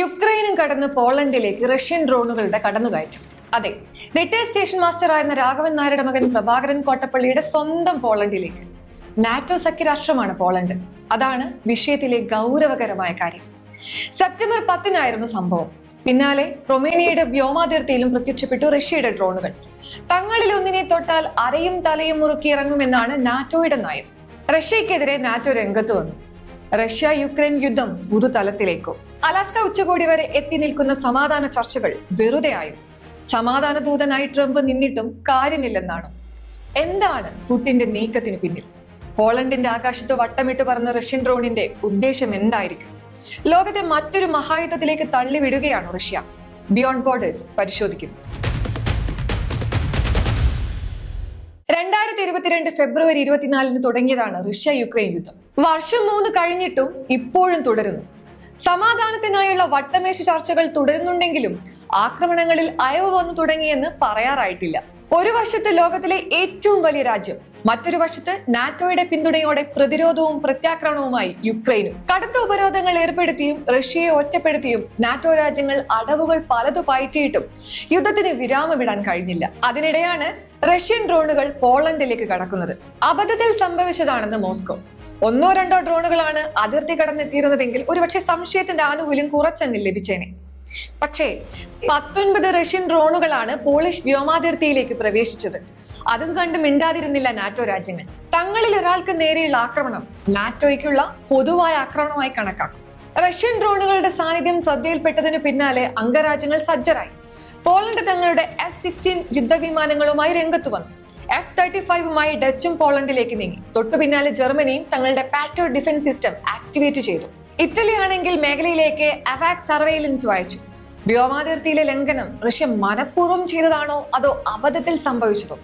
യുക്രൈനും കടന്ന് പോളണ്ടിലേക്ക് റഷ്യൻ ഡ്രോണുകളുടെ കടന്നുകയറ്റം. അതെ, റിട്ടയർഡ് സ്റ്റേഷൻ മാസ്റ്റർ ആയിരുന്ന രാഘവൻ നായരുടെ മകൻ പ്രഭാകരൻ കോട്ടപ്പള്ളിയുടെ സ്വന്തം പോളണ്ടിലേക്ക്. NATO സഖ്യരാഷ്ട്രമാണ് Poland. അതാണ് വിഷയത്തിലെ ഗൗരവകരമായ കാര്യം. സെപ്റ്റംബർ 10 സംഭവം. പിന്നാലെ റൊമേനിയയുടെ വ്യോമാതിർത്തിയിലും പ്രത്യക്ഷപ്പെട്ടു റഷ്യയുടെ ഡ്രോണുകൾ. തങ്ങളിൽ ഒന്നിനെ തൊട്ടാൽ അരയും തലയും മുറുക്കി ഇറങ്ങുമെന്നാണ് നാറ്റോയുടെ നയം. റഷ്യക്കെതിരെ നാറ്റോ രംഗത്ത് വന്നു. റഷ്യ യുക്രൈൻ യുദ്ധം പുതുതലത്തിലേക്കോ? അലാസ്ക ഉച്ചകോടി വരെ എത്തി നിൽക്കുന്ന സമാധാന ചർച്ചകൾ വെറുതെയായും? സമാധാന ദൂതനായി ട്രംപ് നിന്നിട്ടും കാര്യമില്ലെന്നാണോ? എന്താണ് പുടിന്റെ നീക്കത്തിന് പിന്നിൽ? പോളണ്ടിന്റെ ആകാശത്ത് വട്ടമിട്ട് പറന്ന റഷ്യൻ ഡ്രോണിന്റെ ഉദ്ദേശം എന്തായിരിക്കും? ലോകത്തെ മറ്റൊരു മഹായുദ്ധത്തിലേക്ക് തള്ളിവിടുകയാണോ റഷ്യ? ബിയോണ്ട് ബോർഡേഴ്സ് പരിശോധിക്കുന്നു. 2022 ഫെബ്രുവരി 24 തുടങ്ങിയതാണ് റഷ്യ യുക്രൈൻ യുദ്ധം. വർഷം 3 കഴിഞ്ഞിട്ടും ഇപ്പോഴും തുടരുന്നു. സമാധാനത്തിനായുള്ള വട്ടമേശ ചർച്ചകൾ തുടരുന്നുണ്ടെങ്കിലും ആക്രമണങ്ങളിൽ അയവ് വന്നു തുടങ്ങിയെന്ന് പറയാറായിട്ടില്ല. ഒരു വശത്ത് ലോകത്തിലെ ഏറ്റവും വലിയ രാജ്യം, മറ്റൊരു വശത്ത് നാറ്റോയുടെ പിന്തുണയോടെ പ്രതിരോധവും പ്രത്യാക്രമണവുമായി യുക്രൈനും. കടുത്ത ഉപരോധങ്ങൾ ഏർപ്പെടുത്തിയും റഷ്യയെ ഒറ്റപ്പെടുത്തിയും നാറ്റോ രാജ്യങ്ങൾ അടവുകൾ പലതു പയറ്റിയിട്ടും യുദ്ധത്തിന് വിരാമമിടാൻ കഴിഞ്ഞില്ല. അതിനിടെയാണ് റഷ്യൻ ഡ്രോണുകൾ പോളണ്ടിലേക്ക് കടക്കുന്നത്. അബദ്ധത്തിൽ സംഭവിച്ചതാണെന്ന് മോസ്കോ. 1-2 ഡ്രോണുകളാണ് അതിർത്തി കടന്നെത്തിയിരുന്നതെങ്കിൽ ഒരുപക്ഷെ സംശയത്തിന്റെ ആനുകൂല്യം കുറച്ചെങ്കിൽ ലഭിച്ചേനെ. പക്ഷേ 19 റഷ്യൻ ഡ്രോണുകളാണ് പോളിഷ് വ്യോമാതിർത്തിയിലേക്ക് പ്രവേശിച്ചത്. അതും കണ്ട് മിണ്ടാതിരുന്നില്ല നാറ്റോ രാജ്യങ്ങൾ. തങ്ങളിൽ ഒരാൾക്ക് നേരെയുള്ള ആക്രമണം നാറ്റോയ്ക്കുള്ള പൊതുവായ ആക്രമണമായി കണക്കാക്കും. റഷ്യൻ ഡ്രോണുകളുടെ സാന്നിധ്യം ശ്രദ്ധയിൽപ്പെട്ടതിനു പിന്നാലെ അംഗരാജ്യങ്ങൾ സജ്ജരായി. പോളണ്ട് തങ്ങളുടെ F-16 യുദ്ധവിമാനങ്ങളുമായി രംഗത്തു വന്നു. F-35മായി ഡച്ചും പോളണ്ടിലേക്ക് നീങ്ങി. തൊട്ടു പിന്നാലെ ജർമ്മനിയും തങ്ങളുടെ പാട്രിയോട്ട് ഡിഫൻസ് സിസ്റ്റം ആക്ടിവേറ്റ് ചെയ്തു. ഇറ്റലി ആണെങ്കിൽ മേഖലയിലേക്ക് അവാക് സർവൈലൻസ് അയച്ചു. വ്യോമാതിർത്തിയിലെ ലംഘനം റഷ്യ മനഃപൂർവ്വം ചെയ്തതാണോ അതോ അബദ്ധത്തിൽ സംഭവിച്ചതോ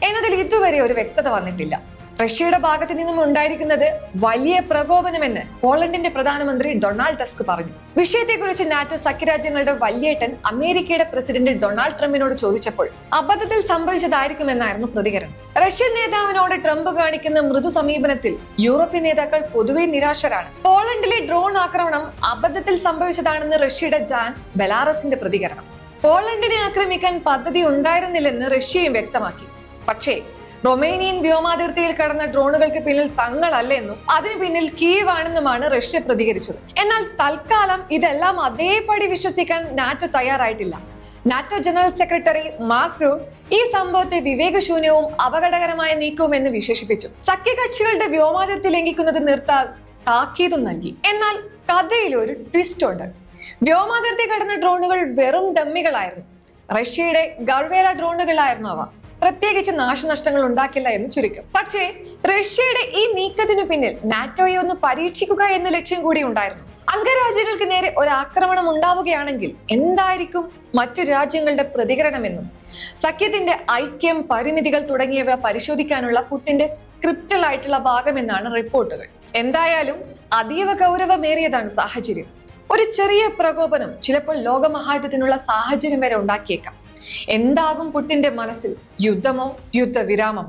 എന്നതിൽ ഇതുവരെ ഒരു വ്യക്തത വന്നിട്ടില്ല. റഷ്യയുടെ ഭാഗത്തു നിന്നും ഉണ്ടായിരിക്കുന്നത് വലിയ പ്രകോപനമെന്ന് പോളണ്ടിന്റെ പ്രധാനമന്ത്രി ഡൊണാൾഡ് ടസ്ക് പറഞ്ഞു. വിഷയത്തെക്കുറിച്ച് നാറ്റോ സഖ്യരാജ്യങ്ങളുടെ വലിയേട്ടൻ അമേരിക്കയുടെ പ്രസിഡന്റ് ഡൊണാൾഡ് ട്രംപിനോട് ചോദിച്ചപ്പോൾ അബദ്ധത്തിൽ സംഭവിച്ചതായിരിക്കുമെന്നായിരുന്നു പ്രതികരണം. റഷ്യൻ നേതാവിനോട് ട്രംപ് കാണിക്കുന്ന മൃദു സമീപനത്തിൽ യൂറോപ്യൻ നേതാക്കൾ പൊതുവെ നിരാശരാണ്. പോളണ്ടിലെ ഡ്രോൺ ആക്രമണം അബദ്ധത്തിൽ സംഭവിച്ചതാണെന്ന് റഷ്യയുടെ ജാൻ ബെലാറസിന്റെ പ്രതികരണം. പോളണ്ടിനെ ആക്രമിക്കാൻ പദ്ധതി ഉണ്ടായിരുന്നില്ലെന്ന് റഷ്യയും വ്യക്തമാക്കി. പക്ഷേ റൊമേനിയൻ വ്യോമാതിർത്തിയിൽ കടന്ന ഡ്രോണുകൾക്ക് പിന്നിൽ തങ്ങളല്ലെന്നും അതിന് പിന്നിൽ കീവ് ആണെന്നുമാണ് റഷ്യ പ്രതികരിച്ചത്. എന്നാൽ തൽക്കാലം ഇതെല്ലാം അതേപടി വിശ്വസിക്കാൻ നാറ്റോ തയ്യാറായിട്ടില്ല. NATO general secretary Mark Rutte ഈ സംഭവത്തെ വിവേകശൂന്യവും അപകടകരമായ നീക്കവുമെന്ന് വിശേഷിപ്പിച്ചു. സഖ്യകക്ഷികളുടെ വ്യോമാതിർത്തി ലംഘിക്കുന്നത് നിർത്താൻ താക്കീതും നൽകി. എന്നാൽ കഥയിൽ ഒരു ട്വിസ്റ്റ് ഉണ്ട്. വ്യോമാതിർത്തി കടന്ന ഡ്രോണുകൾ വെറും ഡമ്മികളായിരുന്നു. റഷ്യയുടെ ഗർവേര ഡ്രോണുകളായിരുന്നു അവ. പ്രത്യേകിച്ച് നാശനഷ്ടങ്ങൾ ഉണ്ടാക്കില്ല എന്ന് ചുരുക്കം. പക്ഷേ റഷ്യയുടെ ഈ നീക്കത്തിനു പിന്നിൽ നാറ്റോയെ ഒന്ന് പരീക്ഷിക്കുക എന്ന ലക്ഷ്യം കൂടി ഉണ്ടായിരുന്നു. അംഗരാജ്യങ്ങൾക്ക് നേരെ ഒരു ആക്രമണം ഉണ്ടാവുകയാണെങ്കിൽ എന്തായിരിക്കും മറ്റു രാജ്യങ്ങളുടെ പ്രതികരണമെന്നും സഖ്യത്തിന്റെ ഐക്യം, പരിമിതികൾ തുടങ്ങിയവ പരിശോധിക്കാനുള്ള പുടിന്റെ സ്ക്രിപ്റ്റലായിട്ടുള്ള ഭാഗമെന്നാണ് റിപ്പോർട്ടുകൾ. എന്തായാലും അതീവ ഗൗരവമേറിയതാണ് സാഹചര്യം. ഒരു ചെറിയ പ്രകോപനം ചിലപ്പോൾ ലോകമഹായുദ്ധത്തിനുള്ള സാഹചര്യം വരെ ഉണ്ടാക്കിയേക്കാം. എന്താകും പുടിന്റെ മനസ്സിൽ? യുദ്ധമോ യുദ്ധവിരാമം?